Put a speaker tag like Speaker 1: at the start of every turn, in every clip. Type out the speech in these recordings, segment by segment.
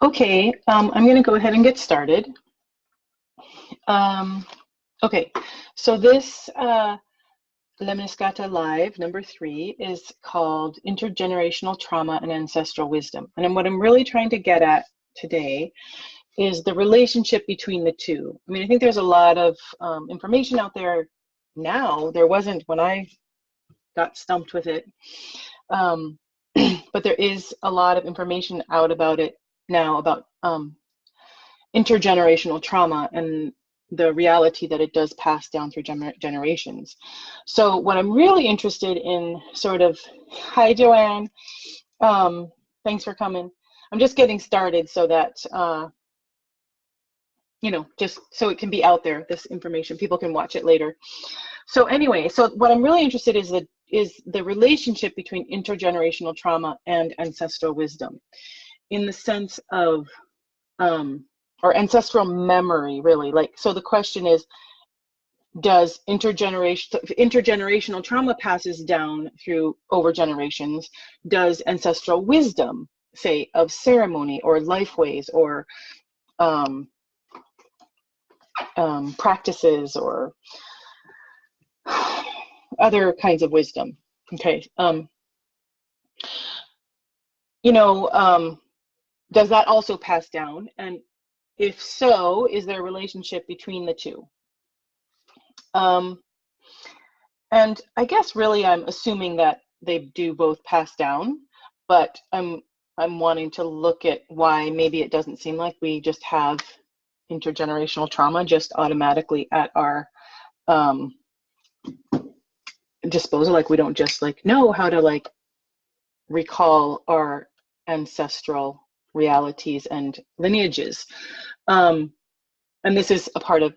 Speaker 1: Okay, I'm going to go ahead and get started. Okay, so this lēmniscāta Live number 3 is called Intergenerational Trauma and Ancestral Wisdom. And what I'm really trying to get at today is the relationship between the two. I mean, I think there's a lot of information out there now. There wasn't when I got stumped with it. But there is a lot of information out about it now about intergenerational trauma and the reality that it does pass down through generations. So what I'm really interested in sort of, hi Joanne, thanks for coming. I'm just getting started so that, you know, just so it can be out there, this information, people can watch it later. So anyway, so what I'm really interested in is the relationship between intergenerational trauma and ancestral wisdom, in the sense of, or ancestral memory, really. Like, so the question is, does intergenerational trauma passes down through over generations? Does ancestral wisdom, say, of ceremony or life ways or practices or other kinds of wisdom, okay, you know, does that also pass down? And if so, is there a relationship between the two? And I guess really I'm assuming that they do both pass down, but I'm wanting to look at why maybe it doesn't seem like we just have intergenerational trauma just automatically at our disposal. Like, we don't just like know how to like recall our ancestral realities and lineages. And this is a part of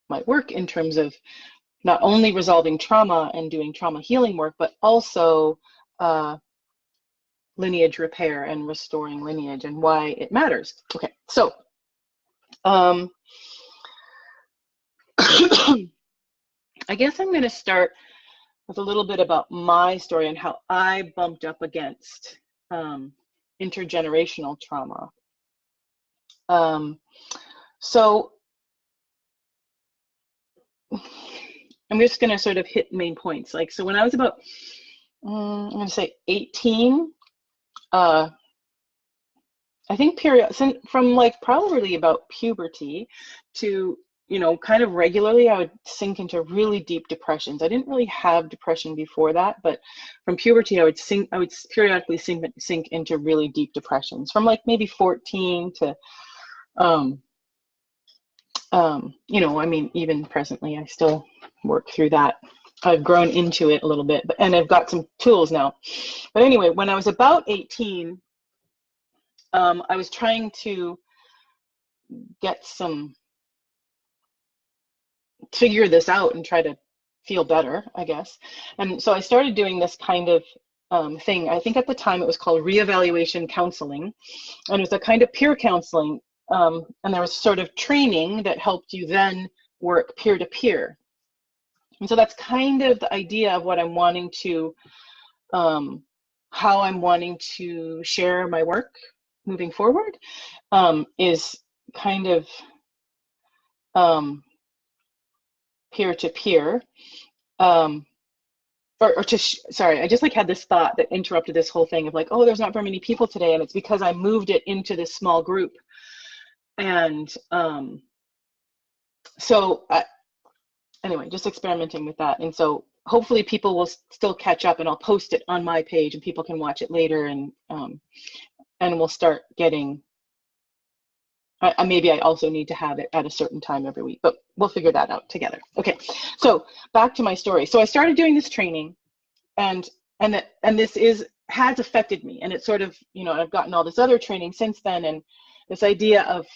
Speaker 1: my work in terms of not only resolving trauma and doing trauma healing work, but also lineage repair and restoring lineage and why it matters. Okay, so I guess I'm going to start with a little bit about my story and how I bumped up against intergenerational trauma. So I'm just going to sort of hit main points. Like, so when I was about, I'm going to say 18, I think from like probably about puberty to, you know, kind of regularly, I would sink into really deep depressions. I didn't really have depression before that, but from puberty, I would periodically sink into really deep depressions from like maybe 14 to, you know, I mean, even presently, I still work through that. I've grown into it a little bit, and I've got some tools now. But anyway, when I was about 18, I was trying to figure this out and try to feel better, I guess. And so I started doing this kind of thing. I think at the time it was called reevaluation counseling, and it was a kind of peer counseling. And there was sort of training that helped you then work peer-to-peer. And so that's kind of the idea of what I'm wanting to, how I'm wanting to share my work moving forward, is kind of peer-to-peer. Sorry, I just like had this thought that interrupted this whole thing of like, oh, there's not very many people today, and it's because I moved it into this small group. And so anyway, just experimenting with that. And so hopefully people will still catch up, and I'll post it on my page and people can watch it later, and we'll start getting, maybe I also need to have it at a certain time every week, but we'll figure that out together. Okay, so back to my story. So I started doing this training, and this has affected me, and it's sort of, you know, I've gotten all this other training since then, and this idea of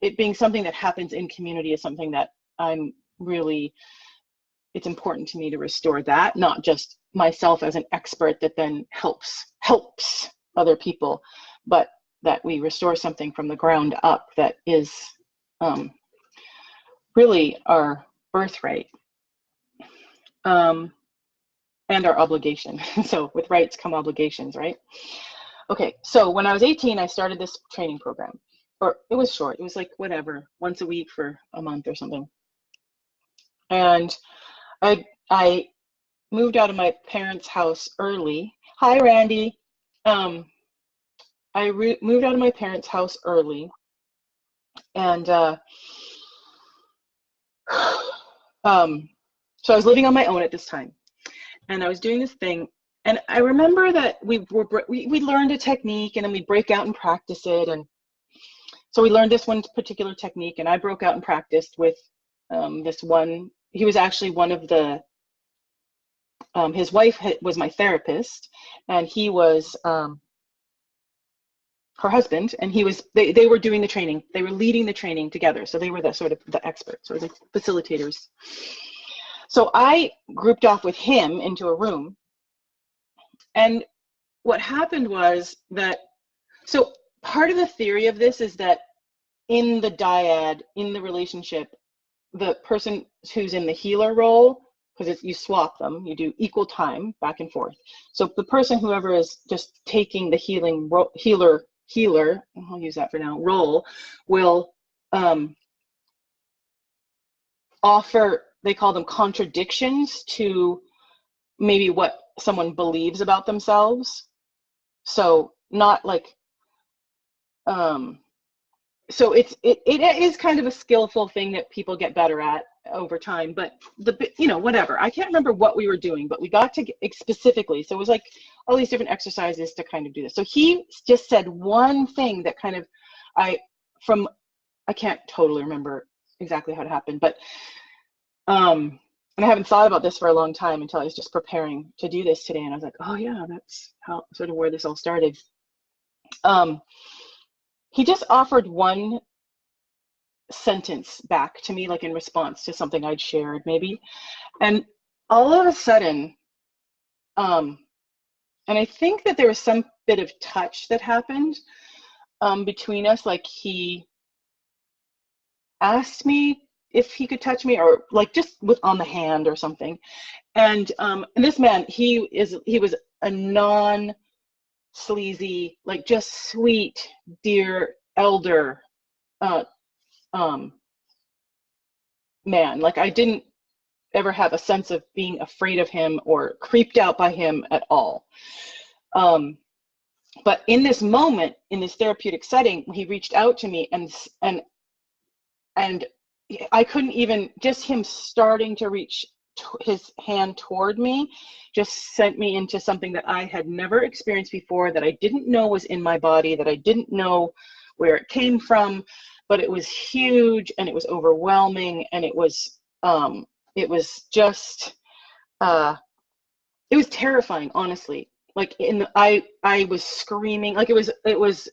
Speaker 1: it being something that happens in community is something that I'm really, it's important to me to restore that, not just myself as an expert that then helps other people, but that we restore something from the ground up that is really our birthright, and our obligation. So with rights come obligations, right? Okay, so when I was 18, I started this training program. Or it was short, it was like whatever, once a week for a month or something. And I moved out of my parents' house early. Hi, Randy. I moved out of my parents' house early, and so I was living on my own at this time, and I was doing this thing. And I remember that we learned a technique, and then we'd break out and practice it. And so we learned this one particular technique, and I broke out and practiced with this one. He was actually one of the, his wife was my therapist, and he was her husband, and they were doing the training. They were leading the training together. So they were the sort of the experts or the facilitators. So I grouped off with him into a room. And what happened was that, so part of the theory of this is that in the dyad, in the relationship, the person who's in the healer role, because you swap them, you do equal time back and forth. So the person, whoever is just taking the healing healer, I'll use that for now, role, will offer, they call them contradictions to maybe what someone believes about themselves. So not like, so it is kind of a skillful thing that people get better at over time, but whatever. I can't remember what we were doing, but we got to get specifically. So it was like all these different exercises to kind of do this. So he just said one thing that kind of, I can't totally remember exactly how it happened, but, and I haven't thought about this for a long time until I was just preparing to do this today. And I was like, oh yeah, that's how sort of where this all started. He just offered one sentence back to me, like in response to something I'd shared maybe. And all of a sudden, and I think that there was some bit of touch that happened between us. Like he asked me if he could touch me, or like just on the hand or something. And this man, he was a non-sleazy, like just sweet, dear elder man. Like I didn't ever have a sense of being afraid of him or creeped out by him at all. But in this moment, in this therapeutic setting, he reached out to me, and I couldn't even, just him starting to reach his hand toward me just sent me into something that I had never experienced before, that I didn't know was in my body, that I didn't know where it came from, but it was huge and it was overwhelming, and it was just it was terrifying, honestly. Like I was screaming, like it was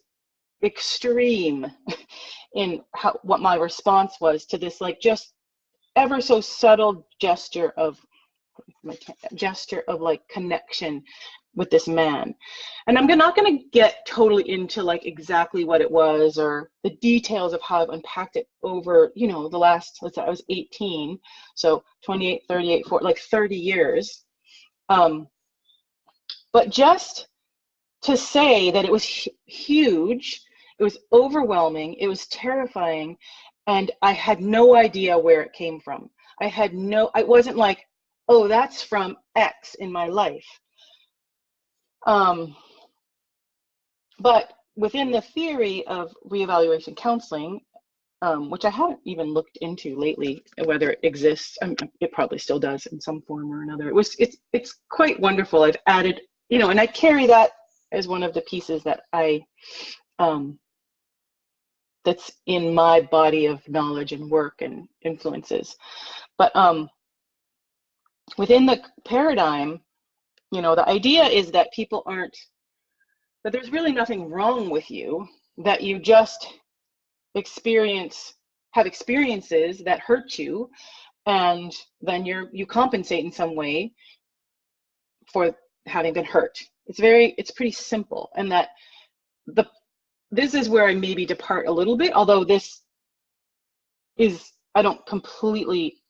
Speaker 1: extreme in what my response was to this, like just ever so subtle gesture of like connection with this man. And I'm not going to get totally into like exactly what it was or the details of how I've unpacked it over, the last, let's say I was 18, so 28, 38, 40, like 30 years. But just to say that it was huge, it was overwhelming, it was terrifying, and I had no idea where it came from. I wasn't like, oh, that's from X in my life. But within the theory of reevaluation counseling, which I haven't even looked into lately, whether it exists, it probably still does in some form or another. It's quite wonderful. I've added, and I carry that as one of the pieces that that's in my body of knowledge and work and influences. But within the paradigm, the idea is that that there's really nothing wrong with you, that you just have experiences that hurt you, and then you compensate in some way for having been hurt. It's pretty simple. And that this is where I maybe depart a little bit, although this I don't completely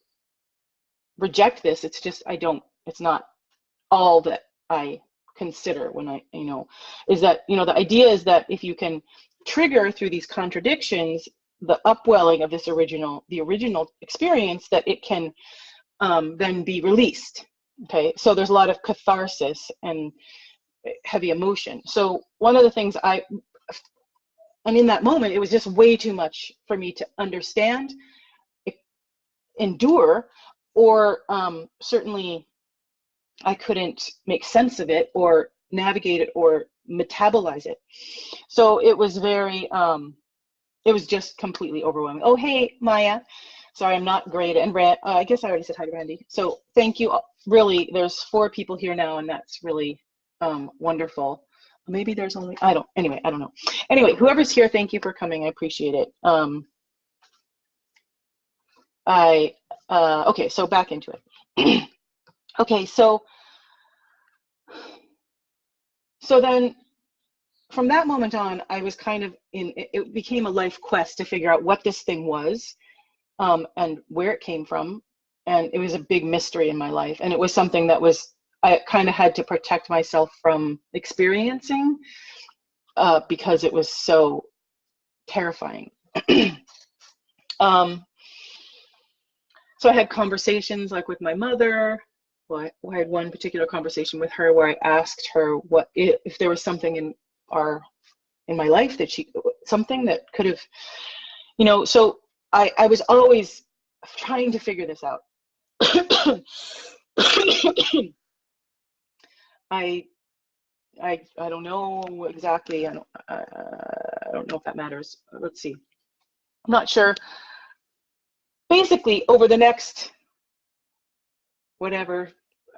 Speaker 1: reject this. It's just, it's not all that I consider when I, is that, the idea is that if you can trigger through these contradictions, the upwelling of the original experience, that it can then be released. Okay. So there's a lot of catharsis and heavy emotion. So one of the things and in that moment, it was just way too much for me to understand, endure, or certainly I couldn't make sense of it or navigate it or metabolize it. So it was very, it was just completely overwhelming. Oh, hey, Maya. Sorry, I'm not great. And I guess I already said hi to Randy. So thank you. Really, there's 4 people here now, and that's really wonderful. Maybe there's only, I don't know. Anyway, whoever's here, thank you for coming. I appreciate it. Okay, so back into it. Okay, so then from that moment on, I was kind of it became a life quest to figure out what this thing was, and where it came from. And it was a big mystery in my life. And it was something that I kind of had to protect myself from experiencing, because it was so terrifying. So I had conversations like with my mother. Well, I had one particular conversation with her where I asked her if there was something in my life something that could have, so I was always trying to figure this out. I don't know exactly. I don't know if that matters. Let's see. I'm not sure. Basically, over the next, whatever,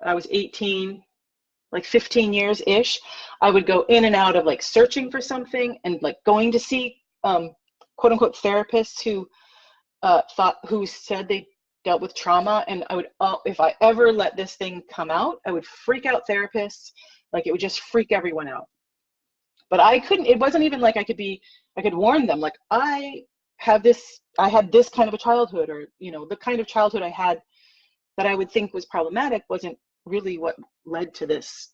Speaker 1: I was 18, like 15 years-ish, I would go in and out of like searching for something and like going to see quote unquote therapists who said they dealt with trauma. And I would, if I ever let this thing come out, I would freak out therapists. Like it would just freak everyone out. But I couldn't, it wasn't even like I could warn them, like I had this kind of a childhood, or, the kind of childhood I had that I would think was problematic wasn't really what led to this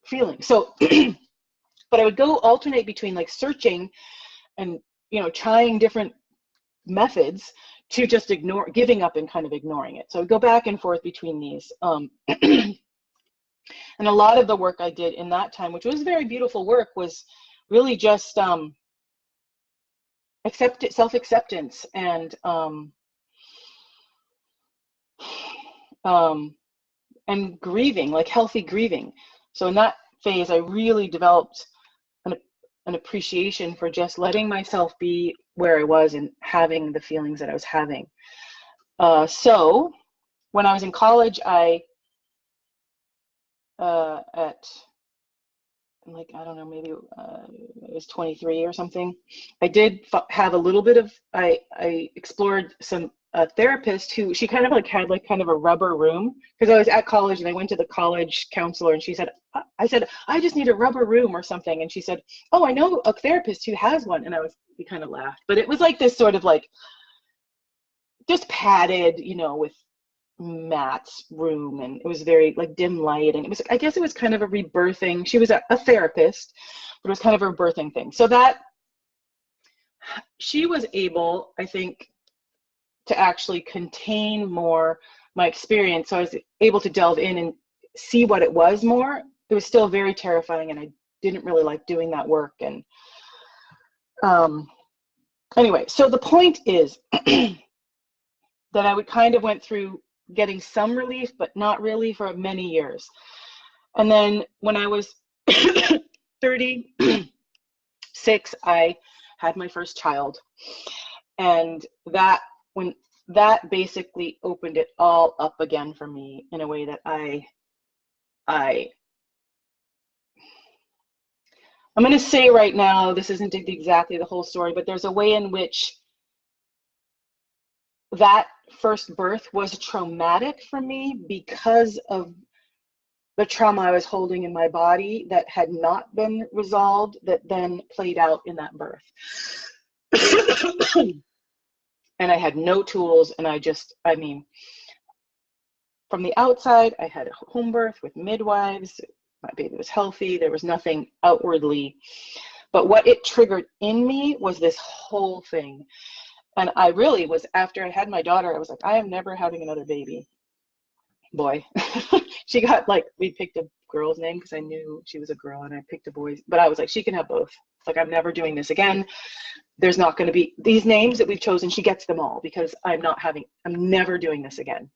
Speaker 1: feeling. So, but I would go alternate between like searching and, trying different methods to just giving up and kind of ignoring it. So I would go back and forth between these. And a lot of the work I did in that time, which was very beautiful work, was really just self-acceptance and grieving, like healthy grieving. So in that phase, I really developed an appreciation for just letting myself be where I was and having the feelings that I was having. So when I was in college, I maybe it was 23 or something, I did have a little bit of, I explored some therapist who, she kind of like had like kind of a rubber room, because I was at college and I went to the college counselor and she said, I said, I just need a rubber room or something. And she said, oh, I know a therapist who has one. And we kind of laughed, but it was like this sort of like just padded, with Matt's room, and it was very like dim light, and I guess it was kind of a rebirthing. She was a therapist, but it was kind of a rebirthing thing. So that she was able, I think, to actually contain more my experience. So I was able to delve in and see what it was more. It was still very terrifying, and I didn't really like doing that work. And anyway, so the point is that I would kind of went through getting some relief, but not really, for many years. And then when I was 36, I had my first child. And that basically opened it all up again for me in a way that I'm going to say right now, this isn't exactly the whole story, but there's a way in which that first birth was traumatic for me because of the trauma I was holding in my body that had not been resolved, that then played out in that birth. and I had no tools, and I mean, from the outside, I had a home birth with midwives. My baby was healthy. There was nothing outwardly. But what it triggered in me was this whole thing. And I really was, after I had my daughter, I was like, I am never having another baby. Boy. She got, like, we picked a girl's name because I knew she was a girl, and I picked a boy's. But I was like, she can have both. Like, I'm never doing this again. There's not going to be these names that we've chosen. She gets them all because I'm never doing this again.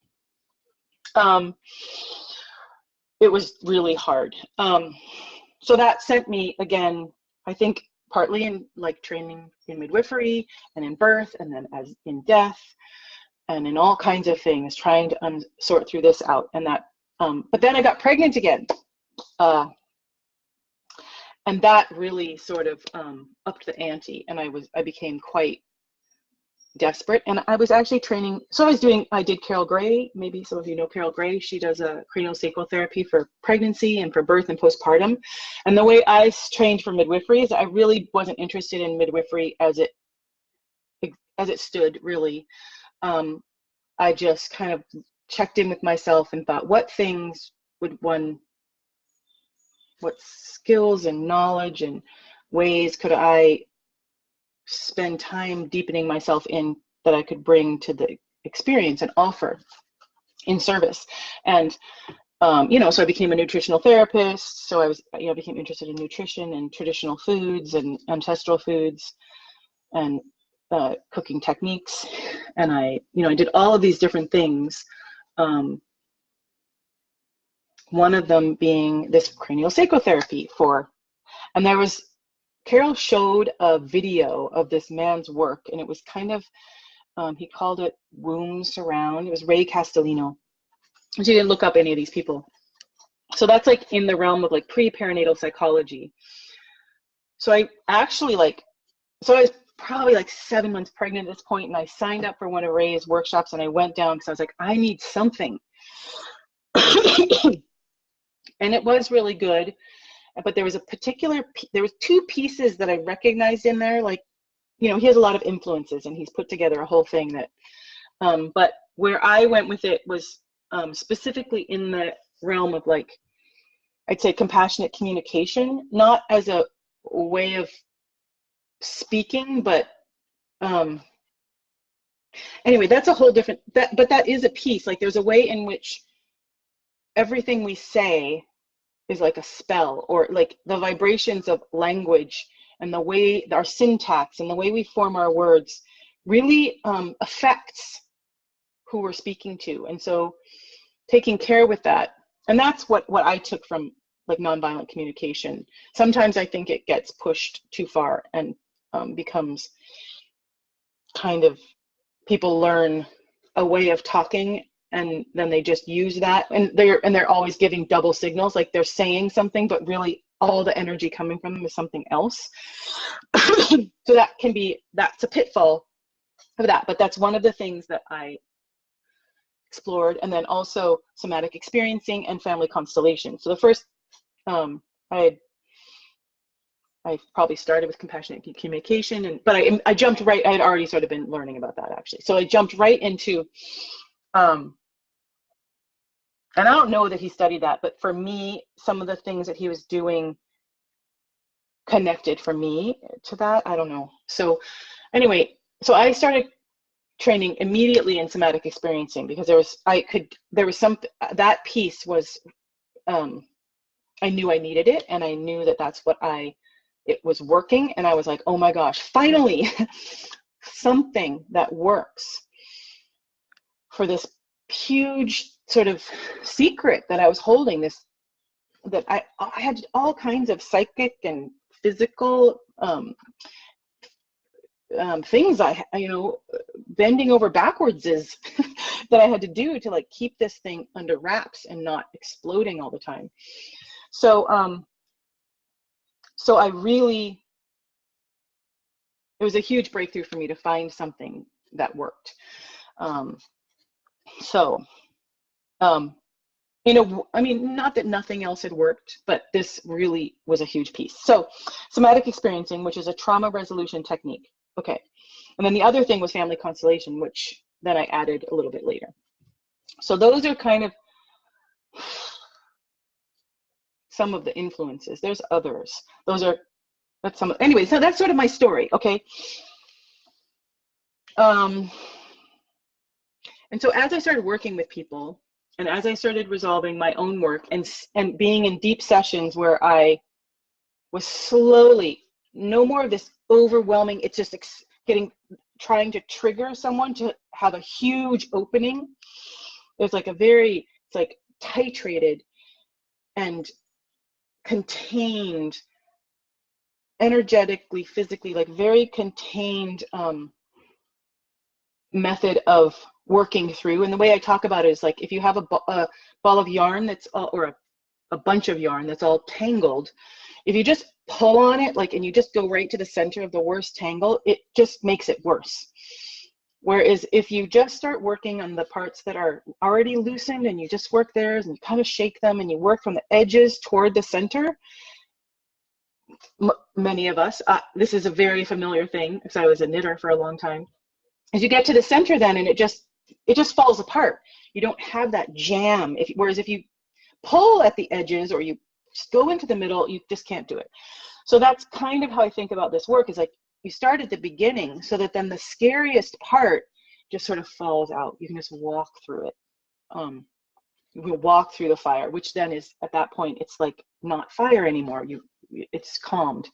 Speaker 1: It was really hard. So that sent me, again, I think partly in like training in midwifery and in birth, and then as in death and in all kinds of things, trying to sort through this out. And that, but then I got pregnant again. And that really sort of upped the ante, and I became quite desperate. And I was actually training, so I did Carol Gray. Maybe some of you know Carol Gray. She does a craniosacral therapy for pregnancy and for birth and postpartum. And the way I trained for midwifery is I really wasn't interested in midwifery as it stood, really. I just kind of checked in with myself and thought, what skills and knowledge and ways could I spend time deepening myself in that I could bring to the experience and offer in service. And so I became a nutritional therapist. So I became interested in nutrition and traditional foods and ancestral foods and cooking techniques. And I did all of these different things. One of them being this craniosacral therapy and Carol showed a video of this man's work, and it was kind of, he called it Womb Surround. It was Ray Castellino. So you didn't look up any of these people. So that's like in the realm of like pre-perinatal psychology. So I actually I was probably like 7 months pregnant at this point, and I signed up for one of Ray's workshops, and I went down because I was like, I need something. And it was really good. But there was two pieces that I recognized in there. Like, he has a lot of influences, and he's put together a whole thing that, but where I went with it was specifically in the realm of, like, I'd say compassionate communication, not as a way of speaking, but anyway, that's a whole different, but that is a piece. Like, there's a way in which everything we say is like a spell, or like the vibrations of language and the way our syntax and the way we form our words really affects who we're speaking to. And so taking care with that, and that's what I took from like nonviolent communication. Sometimes I think it gets pushed too far and becomes kind of, people learn a way of talking, and then they just use that, and they're always giving double signals, like they're saying something, but really all the energy coming from them is something else. So that's a pitfall of that, but that's one of the things that I explored. And then also somatic experiencing and family constellation. So the first, I probably started with compassionate communication, but I jumped right, I had already sort of been learning about that, actually. So I jumped right into, and I don't know that he studied that, but for me, some of the things that he was doing connected for me to that. I don't know. So anyway, so I started training immediately in somatic experiencing, because that piece was, I knew I needed it, and I knew that's what it was working. And I was like, oh my gosh, finally, something that works for this huge sort of secret that I was holding, that I had all kinds of psychic and physical things bending over backwards is that I had to do to like keep this thing under wraps and not exploding all the time. So so it was a huge breakthrough for me to find something that worked. I mean, not that nothing else had worked, but this really was a huge piece. So somatic experiencing, which is a trauma resolution technique. Okay. And then the other thing was family constellation, which then I added a little bit later. So those are kind of some of the influences. There's others. That's some, anyway, so that's sort of my story, okay? And so as I started working with people, and as I started resolving my own work and being in deep sessions where I was slowly, no more of this overwhelming, it's just trying to trigger someone to have a huge opening. There's like it's like titrated and contained, energetically, physically, like very contained method of working through. And the way I talk about it is like, if you have a ball of yarn that's all, or a bunch of yarn that's all tangled, if you just pull on it, like, and you just go right to the center of the worst tangle, it just makes it worse. Whereas if you just start working on the parts that are already loosened, and you just work there and you kind of shake them and you work from the edges toward the center, many of us, this is a very familiar thing because I was a knitter for a long time, as you get to the center then, and it just falls apart. You don't have that jam. Whereas if you pull at the edges or you just go into the middle, you just can't do it. So that's kind of how I think about this work, is like, you start at the beginning so that then the scariest part just sort of falls out. You can just walk through it. You will walk through the fire, which then is, at that point, it's like not fire anymore. It's calmed.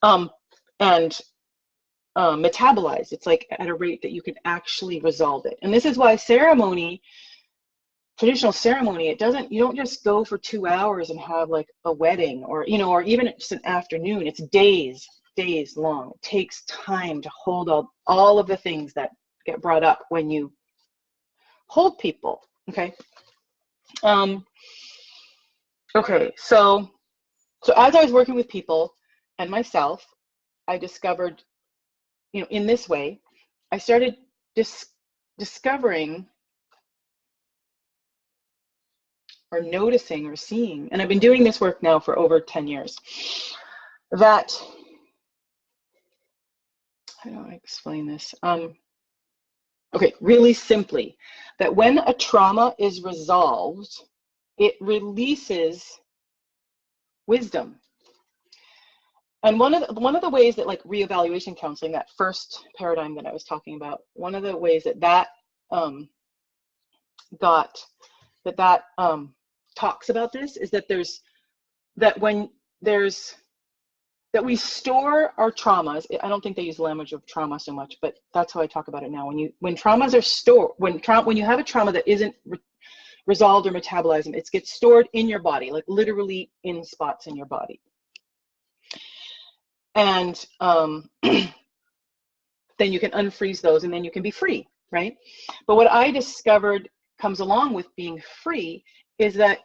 Speaker 1: And metabolized. It's like at a rate that you can actually resolve it. And this is why ceremony, traditional ceremony, you don't just go for 2 hours and have like a wedding, or, you know, or even just an afternoon. It's days long. It takes time to hold all of the things that get brought up when you hold people. Okay. Okay. So as I was working with people and myself, I discovered, you know, in this way, I started discovering or noticing or seeing, and I've been doing this work now for over 10 years, that, how do I explain this? Okay, really simply, that when a trauma is resolved, it releases wisdom. And one of the ways that, like, reevaluation counseling, that first paradigm that I was talking about, one of the ways that talks about this is that we store our traumas. I don't think they use the language of trauma so much, but that's how I talk about it now. When traumas are stored, when you have a trauma that isn't resolved or metabolized, it gets stored in your body, like literally in spots in your body. And then you can unfreeze those, and then you can be free, right? But what I discovered comes along with being free is that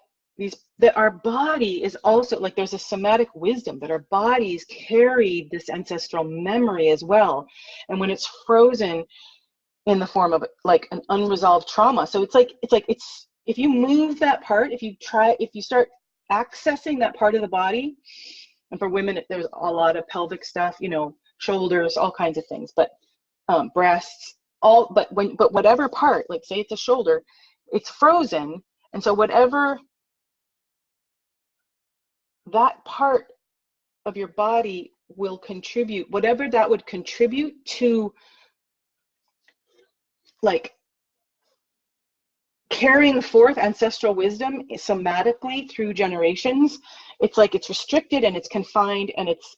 Speaker 1: our body is also, like, there's a somatic wisdom that our bodies carry this ancestral memory as well. And when it's frozen in the form of like an unresolved trauma, so it's if you move that part, if you start accessing that part of the body, and for women, there's a lot of pelvic stuff, you know, shoulders, all kinds of things, but breasts, but whatever part, like say it's a shoulder, it's frozen. And so whatever that part of your body will contribute, whatever that would contribute to, like, carrying forth ancestral wisdom somatically through generations, it's like it's restricted and it's confined and it's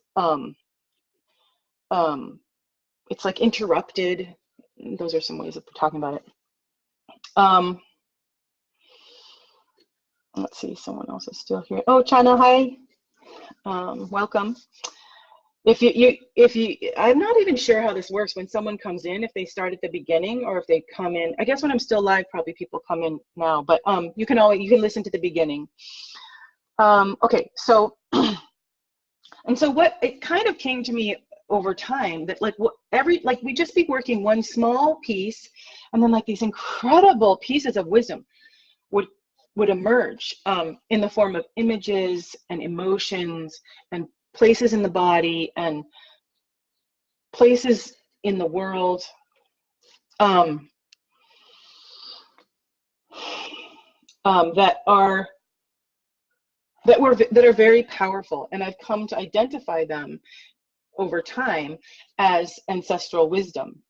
Speaker 1: like interrupted. Those are some ways of talking about it. Let's see, someone else is still here. Oh, Chana, hi. Welcome. If you, I'm not even sure how this works when someone comes in, if they start at the beginning or if they come in. I guess when I'm still live, probably people come in now, but you can listen to the beginning. Okay, so, and so what it kind of came to me over time that we'd just be working one small piece, and then like these incredible pieces of wisdom would emerge in the form of images and emotions and places in the body and places in the world that are very powerful, and I've come to identify them over time as ancestral wisdom.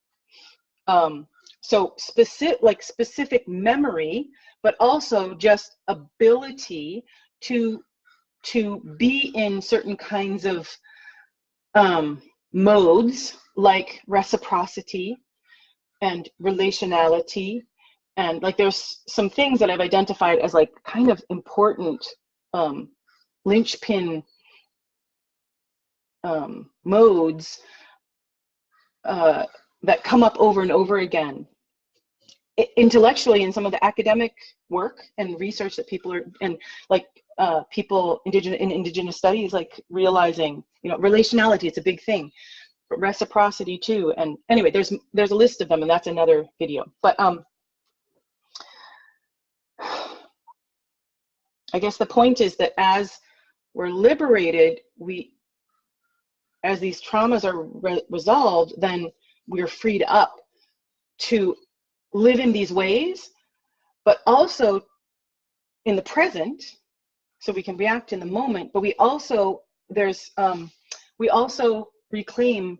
Speaker 1: So specific memory, but also just ability to be in certain kinds of modes, like reciprocity and relationality, and like there's some things that I've identified as like kind of important linchpin modes that come up over and over again intellectually in some of the academic work and research that people are, and like people in indigenous studies, like realizing, you know, relationality, it's a big thing, but reciprocity too. And anyway, there's a list of them, and that's another video. But I guess the point is that as we're liberated, as these traumas are resolved, then we're freed up to live in these ways, but also in the present, so we can react in the moment. But we also reclaim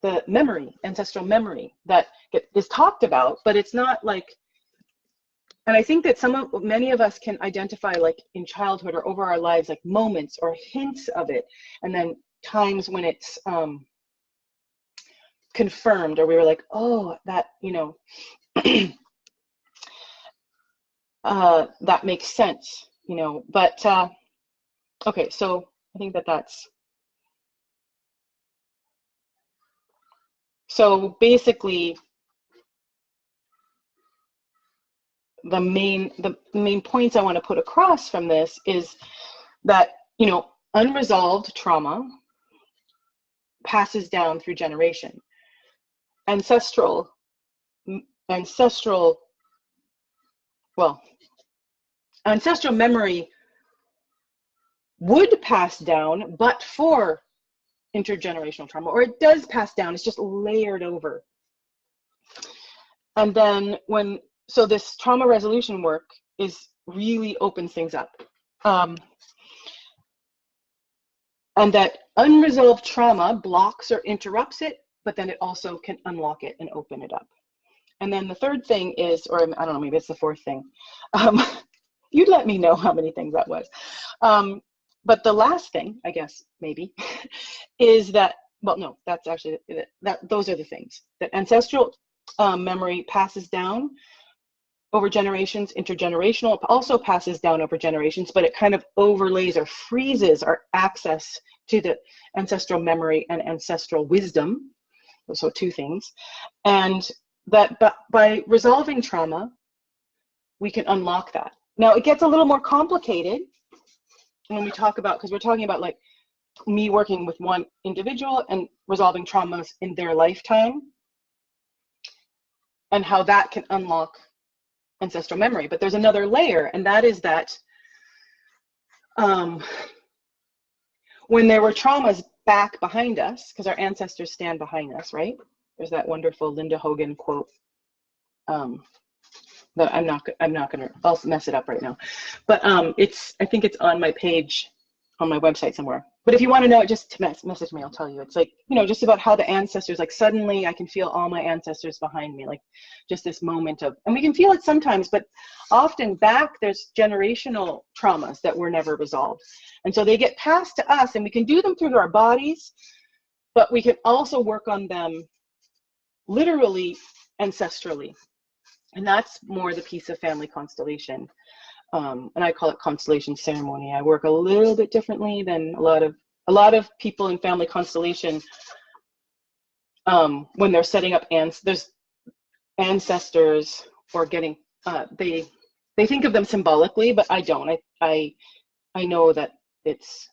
Speaker 1: the memory, ancestral memory, that is talked about, but it's not like. And I think that many of us can identify, like in childhood or over our lives, like moments or hints of it, and then times when it's confirmed, or we were like, oh, that, you know, that makes sense, you know. But okay, so I think that's. So basically, the main points I want to put across from this is that, you know, unresolved trauma passes down through generation. Ancestral memory would pass down, but for intergenerational trauma, or it does pass down, it's just layered over. And then so this trauma resolution work really opens things up. And that unresolved trauma blocks or interrupts it, but then it also can unlock it and open it up. And then the third thing is, or I don't know, maybe it's the fourth thing. You'd let me know how many things that was. But the last thing, I guess, maybe, is that, well, no, that's actually, those are the things. That ancestral memory passes down over generations. Intergenerational also passes down over generations, but it kind of overlays or freezes our access to the ancestral memory and ancestral wisdom. So two things. And that by resolving trauma, we can unlock that. Now it gets a little more complicated when we talk about, because we're talking about like me working with one individual and resolving traumas in their lifetime, and how that can unlock ancestral memory. But there's another layer, and that is that when there were traumas back behind us, because our ancestors stand behind us, right? There's that wonderful Linda Hogan quote that I'm not gonna, I'll mess it up right now, but I think it's on my page on my website somewhere. But if you want to know it, just message me, I'll tell you. It's like, you know, just about how the ancestors, like suddenly I can feel all my ancestors behind me, like just this moment of, and we can feel it sometimes, but often back there's generational traumas that were never resolved. And so they get passed to us, and we can do them through our bodies, but we can also work on them literally ancestrally. And that's more the piece of family constellation. And I call it constellation ceremony. I work a little bit differently than a lot of people in family constellation. When they're setting up there's ancestors, or getting they think of them symbolically, but I don't. I know that it's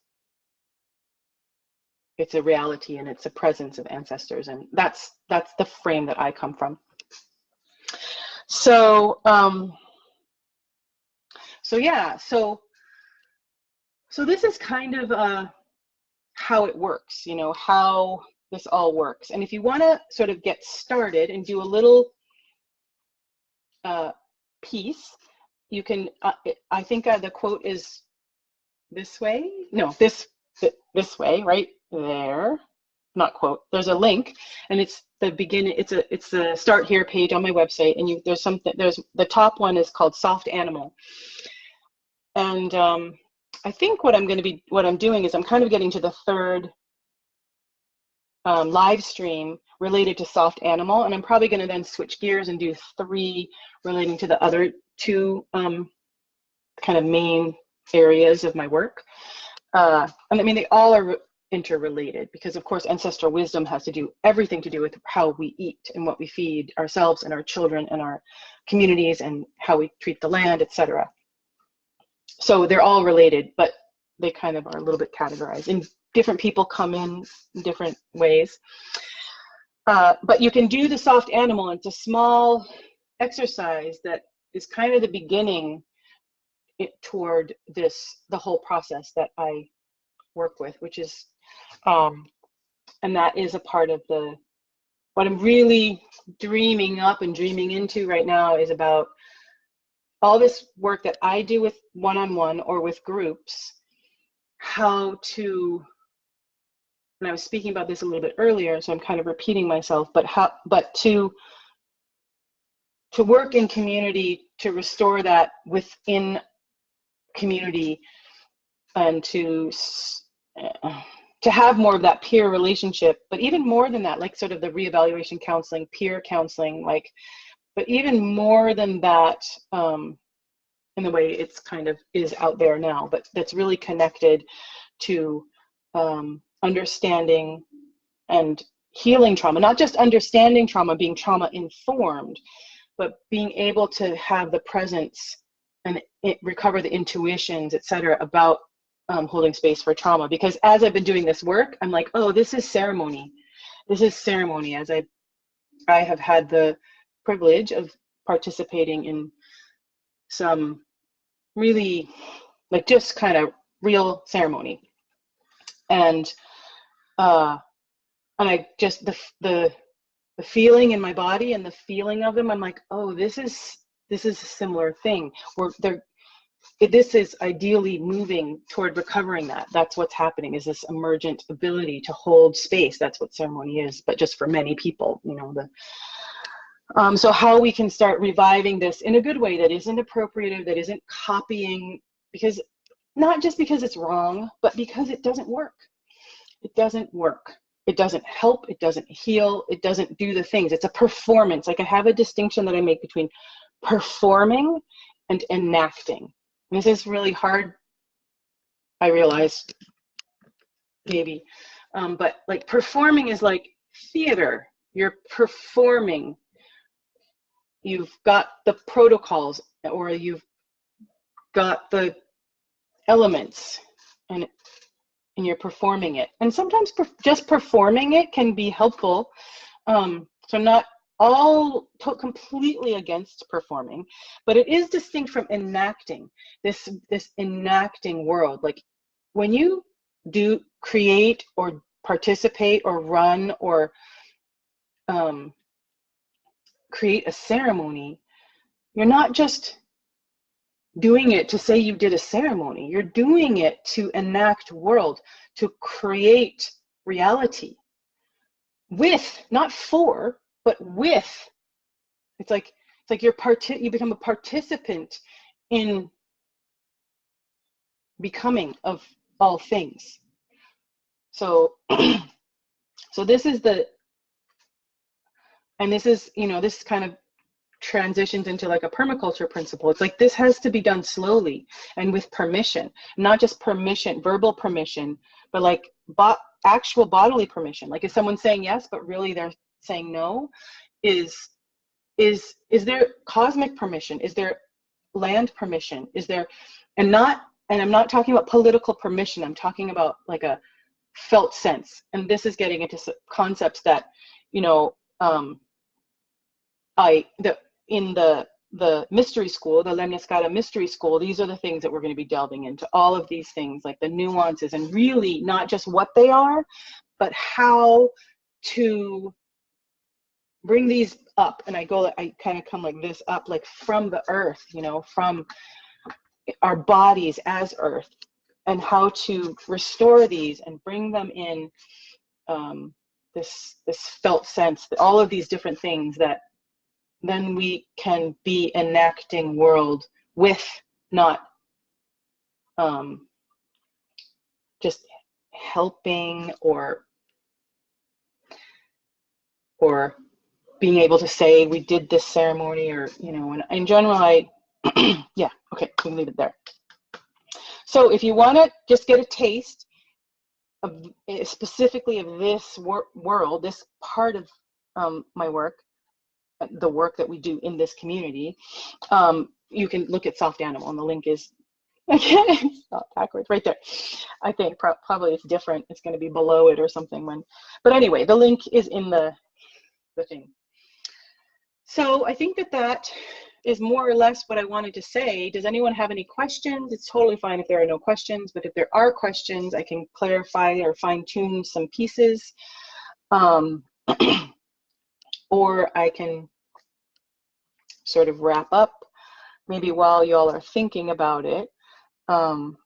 Speaker 1: a reality, and it's a presence of ancestors, and that's the frame that I come from. So yeah, so this is kind of how it works, you know, how this all works. And if you want to sort of get started and do a little piece, you can, I think the quote is this way. No, this way, right there. Not quote. There's a link, and it's the beginning. It's the start here page on my website, and there's something. There's the top one is called Soft Animal, and I think what I'm doing is I'm kind of getting to the third live stream related to Soft Animal, and I'm probably going to then switch gears and do 3 relating to the other 2 kind of main areas of my work. And I mean, they all are interrelated, because of course ancestral wisdom has to do everything to do with how we eat and what we feed ourselves and our children and our communities and how we treat the land, etc. So they're all related, but they kind of are a little bit categorized, and different people come in different ways. But you can do the Soft Animal. It's a small exercise that is kind of the beginning toward the whole process that I work with, which is and that is a part of what I'm really dreaming up and dreaming into right now, is about all this work that I do with one-on-one or with groups, how to, and I was speaking about this a little bit earlier, so I'm kind of repeating myself, but to work in community, to restore that within community, and to have more of that peer relationship, but even more than that, like sort of the reevaluation counseling, peer counseling, like, but even more than that, in the way it's kind of is out there now, but that's really connected to understanding and healing trauma, not just understanding trauma, being trauma informed, but being able to have the presence and recover the intuitions, etc., about holding space for trauma. Because as I've been doing this work, I'm like, oh, this is ceremony. This is ceremony. As I have had the privilege of participating in some really, like, just kind of real ceremony, and I just the feeling in my body and the feeling of them, I'm like, oh, this is a similar thing. This is ideally moving toward recovering that. That's what's happening, is this emergent ability to hold space. That's what ceremony is, but just for many people, you know, so how we can start reviving this in a good way that isn't appropriative, that isn't copying, because not just because it's wrong, but because it doesn't work. It doesn't work. It doesn't help. It doesn't heal. It doesn't do the things. It's a performance. Like, I have a distinction that I make between performing and enacting. And this is really hard, I realize, maybe, but like performing is like theater. You're performing. You've got the protocols, or you've got the elements, and you're performing it. And sometimes just performing it can be helpful. So I'm not all completely against performing, but it is distinct from enacting, this enacting world. Like, when you do create or participate or run or create a ceremony, you're not just doing it to say you did a ceremony. You're doing it to enact world, to create reality with, not for, but with. It's like you become a participant in becoming of all things. So so this is this kind of transitions into like a permaculture principle. It's like, this has to be done slowly and with permission, not just permission, verbal permission, but like actual bodily permission. Like, if someone's saying yes, but really they're saying no, is there cosmic permission? Is there land permission? Is there, and I'm not talking about political permission. I'm talking about like a felt sense. And this is getting into concepts that, you know, in the mystery school, the lēmniscāta mystery school, these are the things that we're going to be delving into, all of these things, like the nuances, and really not just what they are, but how to bring these up. And I kind of come like this up, like from the earth, you know, from our bodies as earth, and how to restore these and bring them in this felt sense, all of these different things, that then we can be enacting world with, not just helping or being able to say we did this ceremony, or, you know, and in general, yeah, okay, we can leave it there. So if you want to just get a taste of specifically of this world, this part of my work, the work that we do in this community, you can look at Soft Animal, and the link is, again, it's not backwards, right there. I think probably it's different. It's going to be below it or something. But anyway, the link is in the thing. So I think that is more or less what I wanted to say. Does anyone have any questions? It's totally fine if there are no questions, but if there are questions, I can clarify or fine tune some pieces. Or I can sort of wrap up maybe while y'all are thinking about it. I'm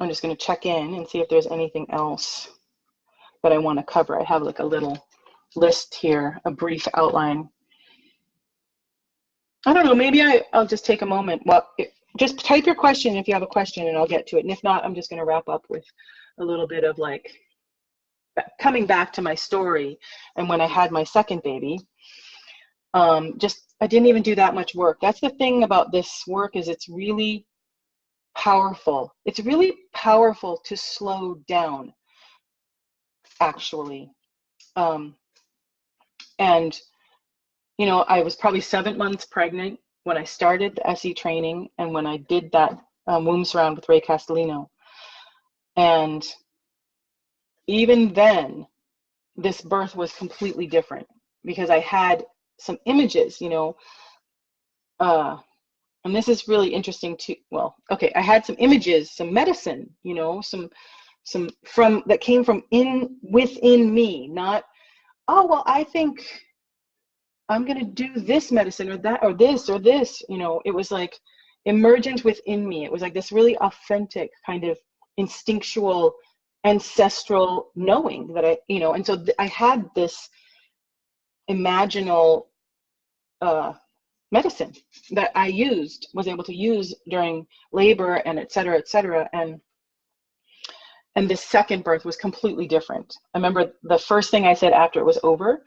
Speaker 1: just going to check in and see if there's anything else that I want to cover. I have like a little list here, a brief outline. I don't know, maybe I'll just take a moment. Well, just type your question if you have a question, and I'll get to it. And if not, I'm just going to wrap up with a little bit of like coming back to my story. And when I had my second baby, I didn't even do that much work. That's the thing about this work, is it's really powerful. It's really powerful to slow down, actually. And you know, I was probably 7 months pregnant when I started the SE training, and when I did that womb surround with Ray Castellino. And even then, this birth was completely different, because I had some images, you know, and this is really interesting too. Well, okay, I had some images, some medicine, you know, some that came from within me, not, oh, well, I think I'm going to do this medicine or that or this, you know. It was like emergent within me. It was like this really authentic kind of instinctual ancestral knowing that I, you know, and so I had this imaginal medicine that I was able to use during labor and et cetera, and this second birth was completely different. I remember the first thing I said after it was over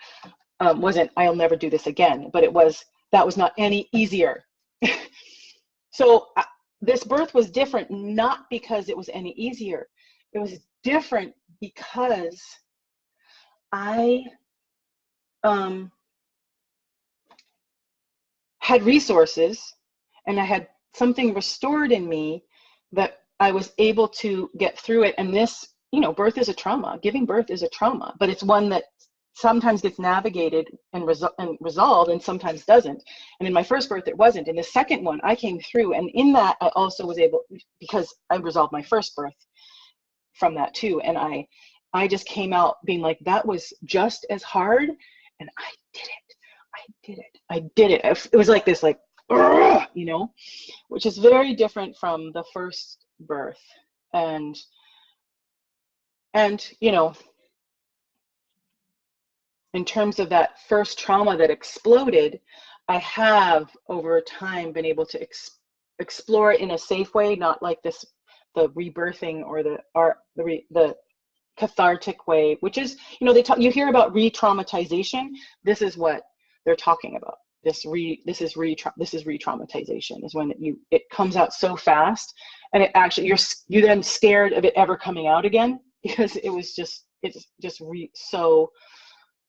Speaker 1: wasn't, I'll never do this again, but that was not any easier. So this birth was different, not because it was any easier. It was different because I had resources, and I had something restored in me that I was able to get through it. And this, you know, birth is a trauma. Giving birth is a trauma, but it's one that sometimes gets navigated and resolved, and sometimes doesn't. And in my first birth, it wasn't. In the second one, I came through, and in that, I also was able, because I resolved my first birth from that too. And I just came out being like, that was just as hard, and I did it. It was like this, like, you know, which is very different from the first birth. And you know, in terms of that first trauma that exploded, I have over time been able to explore it in a safe way, not like the rebirthing or the cathartic way, which is, you know, you hear about re-traumatization. This is what they're talking about. This is re-traumatization, is when it comes out so fast, and it actually, you're then scared of it ever coming out again, because it's just so,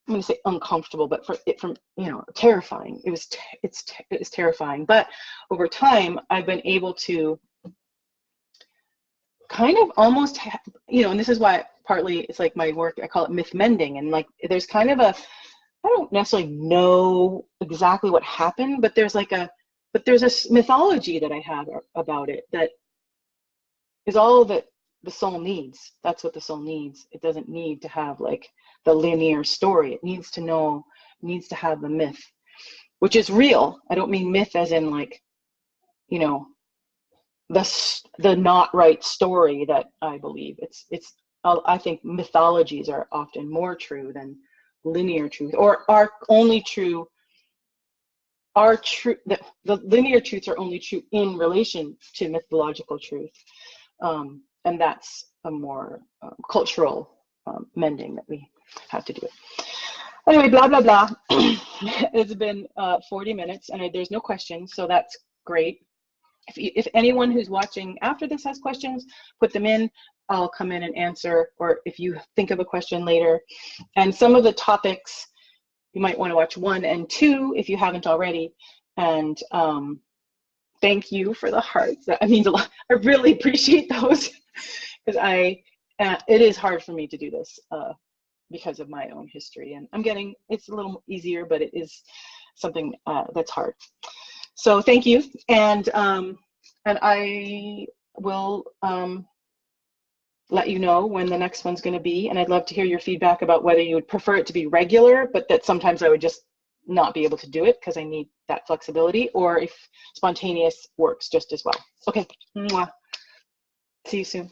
Speaker 1: I'm going to say uncomfortable, but from you know, terrifying. It's terrifying. But over time, I've been able to kind of almost, you know, and this is why partly it's like my work, I call it myth mending, and like there's kind of I don't necessarily know exactly what happened, but there's a mythology that I have about it that is all that the soul needs. That's what the soul needs. It doesn't need to have like the linear story. It needs to know, needs to have the myth, which is real. I don't mean myth as in like, you know, the not right story that I believe. I think mythologies are often more true than linear truth, or are only true. The linear truths are only true in relation to mythological truth, and that's a more cultural mending that we have to do. Anyway, blah blah blah. It's been 40 minutes, and there's no questions, so that's great. If anyone who's watching after this has questions, put them in. I'll come in and answer, or if you think of a question later. And some of the topics, you might want to watch 1 and 2 if you haven't already. And thank you for the hearts. That means a lot. I really appreciate those, because it is hard for me to do this because of my own history. And it's a little easier, but it is something that's hard. So thank you, and I will let you know when the next one's going to be, and I'd love to hear your feedback about whether you would prefer it to be regular, but that sometimes I would just not be able to do it because I need that flexibility, or if spontaneous works just as well. Okay, mwah. See you soon.